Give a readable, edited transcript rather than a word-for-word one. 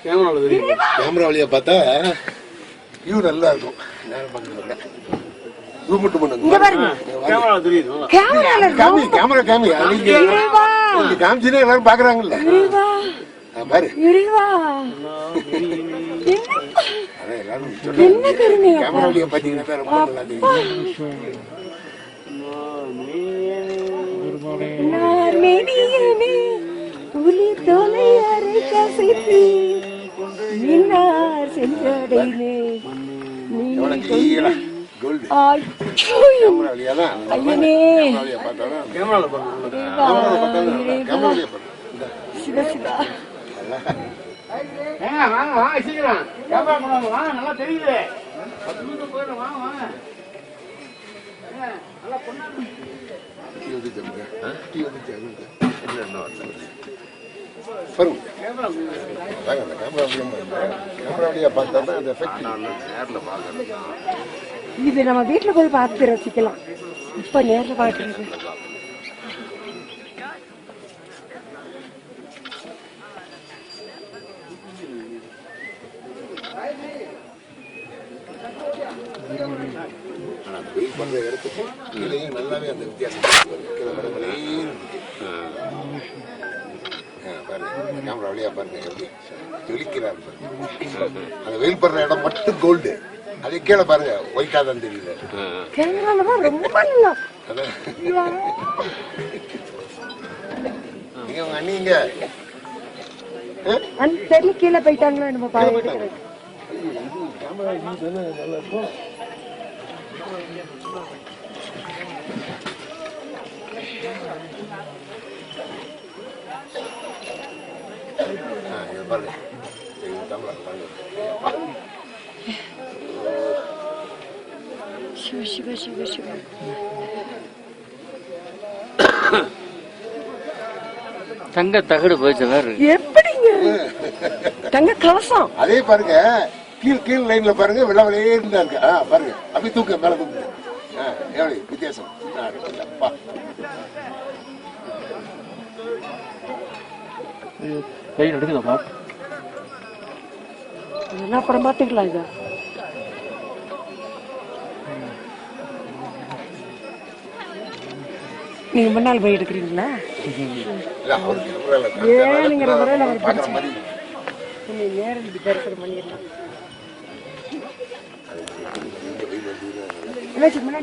Camera வழியா பார்த்தா view நல்லா இருக்கும். நேரம் பார்க்கல ஜூம் மட்டும் பண்ணுங்க. கேமரா காமிச்சுன்னா எல்லாரும் பாக்குறாங்கல்ல. பாரு அதான் எல்லாரும் கேமரா வழியா பாத்தீங்கன்னா ரொம்ப நல்லா தெரியும். நல்லா தெரியுது. இது நம்ம வீட்டுல போய் பார்த்து ரசிக்கலாம். இப்ப நேர்ல பாக்குறது வெயில் பண்ற இடத்துக்கு கீழேயும் நல்லாவே அந்த வித்தியாசம் கீழே பாருங்க. கேமரா வழியா பாருங்க எப்படி ஜொலிக்கிறார். அந்த வெயில் படுற இடம் மட்டும் கோல்டு, அதே கீழே பாருங்க ஒயிட்டா தான் தெரியல. நீங்க உங்க அண்ணிங்க தெரியல கீழே போயிட்டாங்களா நம்ம பாருங்க. நல்லா இருக்கும். சிவ சிவ சிவ சிவ தங்க தகடு போயிடுச்சு. எப்படிங்க தங்க கலசம் அதே பாருங்க. கீழ் லைன்ல பாருங்க வெள்ள வெள்ளையே இருந்தா இருக்கு. பாருங்க அப்படி தூக்க மேல தூக்கு. எவ்வளவு வித்தியாசம். கை எடுக்குதா? என்ன அப்புறம் பாத்துக்கலாம். இத நீங்க முன்னால் போய் எடுக்கிறீங்களா? ஏனுங்கிற முறையில் அவர் நேரம் தரிசனம் பண்ணிடலாம். முன்னாடி